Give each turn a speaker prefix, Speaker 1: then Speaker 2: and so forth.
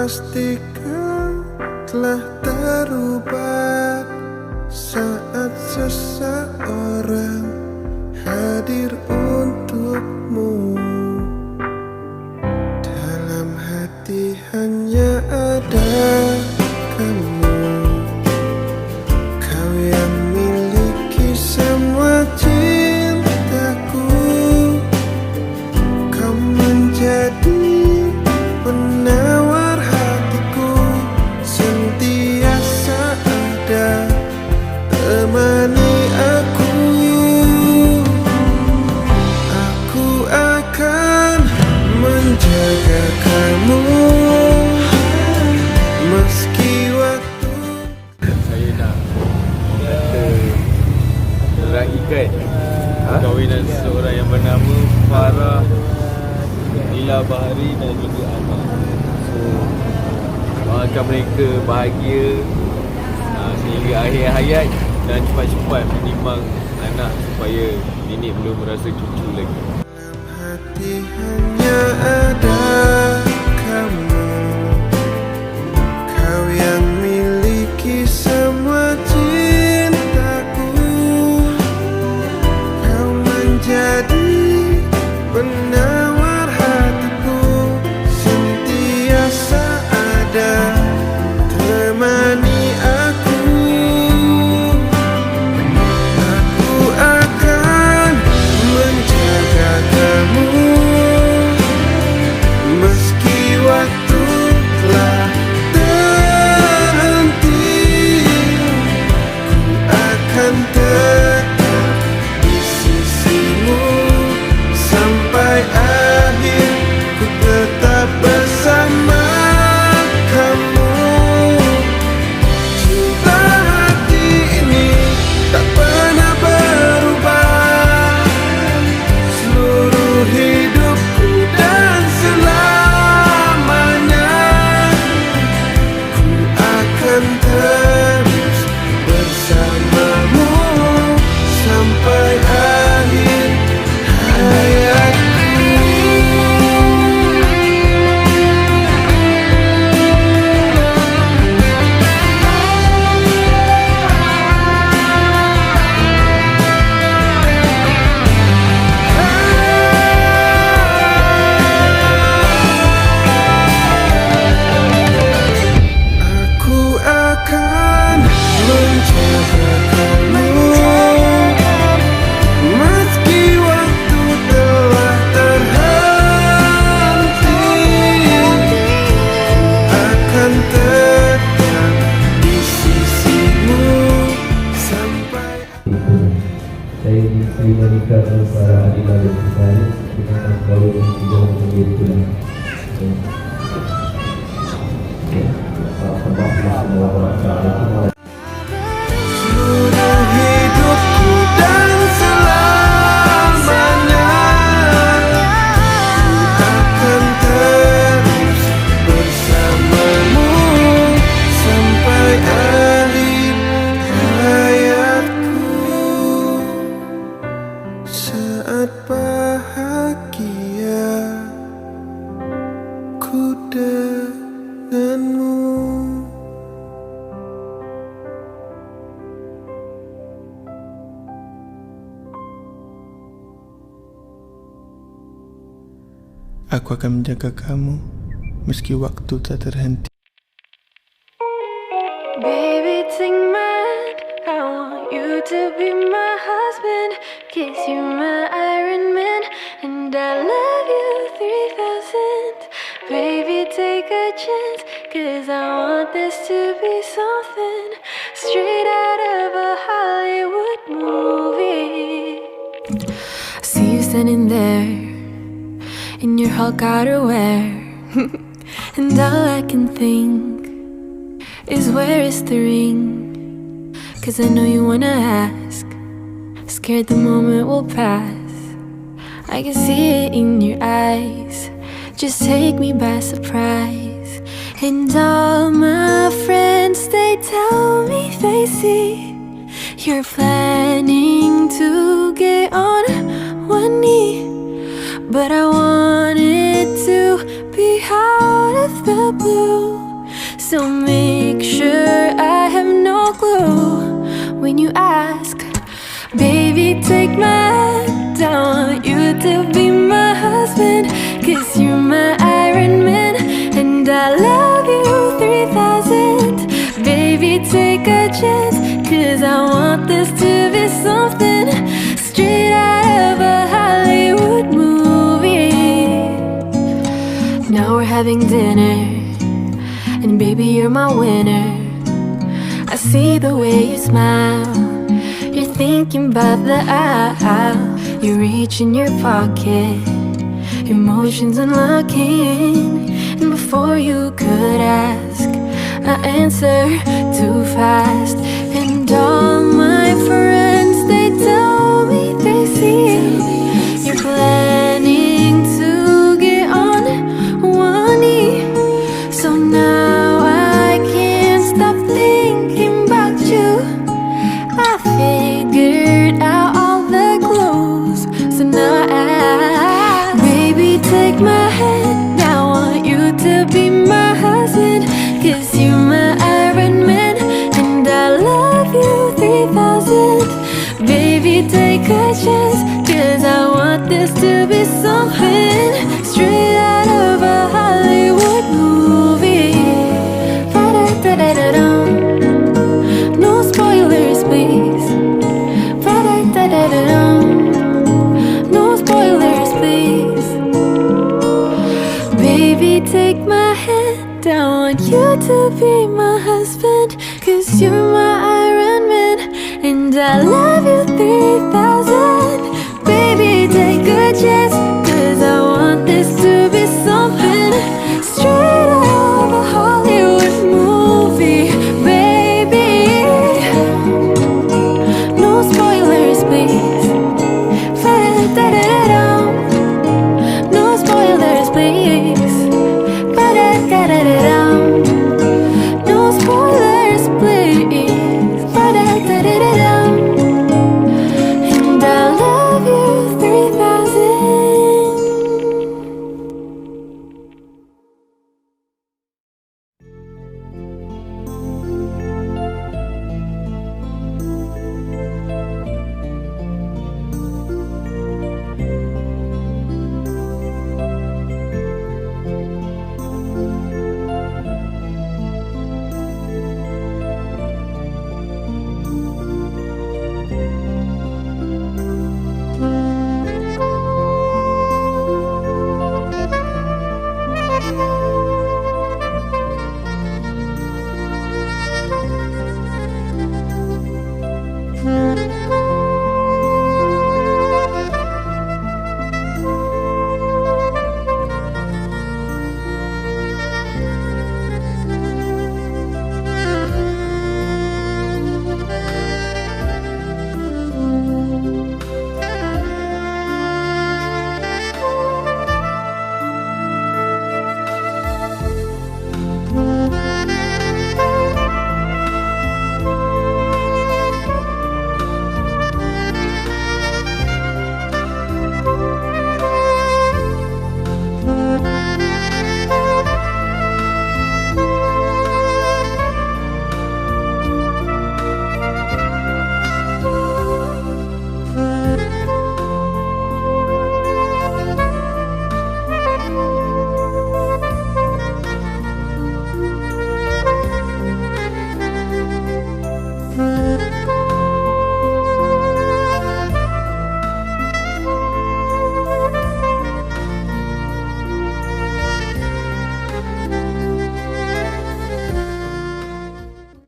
Speaker 1: pastikan telah terubah saat seseorang hadir untukmu. Dalam hati hanya ada kamu, kau yang miliki semua cintaku. Kau menjadi penawar hatiku, sentiasa ada temani aku. Aku akan menjaga kamu meski waktu.
Speaker 2: Saya nak kata meraihkan perkahwinan seorang yang bernama Farah, Nila Bahari dan juga Amal. So, doakan mereka bahagia sehingga akhir hayat dan cepat-cepat menimbang anak supaya nenek belum merasa cucu lagi.
Speaker 1: Dalam hati hanya ada kamu, kau yang miliki semua cintaku. Kau menjadi penawar hatiku, sentiasa ada temani aku. Aku akan menjaga kamu meski waktu telah terhenti. Ku akan tetap di sisimu sampai akhir. Ku tetap bersama kamu. Cinta hati ini tak pernah berubah, seluruh hidupku dan selamanya. Ku akan terus bersamamu sampai akhir hayatku. Aku akan menjaga kamu meski waktu telah terhenti. Akan tetap di sisimu sampai.
Speaker 3: Saya isteri menikah dengan para Adila dan Faris dengan mas kawin yang tidak menjadi tulang.
Speaker 1: Seluruh hidupku dan selamanya. Ku akan terus bersamamu sampai akhir hayatku. Saat bahagia ku denganmu. Aku akan menjaga kamu meski waktu tak terhenti.
Speaker 4: Baby, take my hand. I want you to be my husband. Kiss you, my Iron Man. And I love you 3000. Baby, take a chance. Cause I want this to be something straight out of a Hollywood movie. I see you standing there in your Hulk outerwear. And all I can think is where is the ring? Cause I know you wanna ask, scared the moment will pass. I can see it in your eyes, just take me by surprise. And all my friends, they tell me they see you're planning to get on one knee. But I want it to be how with the blue. So make sure I have no clue when you ask. Baby, take my hand, I want you to be my husband, 'cause you're my Iron Man, and I love you 3000. Baby, take a chance, 'cause I want this to be something straight out of a Hollywood movie. Now we're having dinner, and baby, you're my winner. I see the way you smile, you're thinking about the aisle. You reach in your pocket, emotions unlocking, and before you could ask, I answer too fast. And all my friends, they tell me they see you're planning to get on one knee. So now I can't stop thinking about you. I figured out all the clues, so now baby, take my hand, I want you to be my husband, 'cause you're my Iron Man, and I love you 3000. Baby, take a chance, 'cause I want this to be something straight out of a Hollywood movie. Ba-da-da-da-da-dum. No spoilers, please. Ba-da-da-da-da-dum. No spoilers, please. Baby, take my hand, I want you to be my husband, 'cause you're my Iron Man, and I love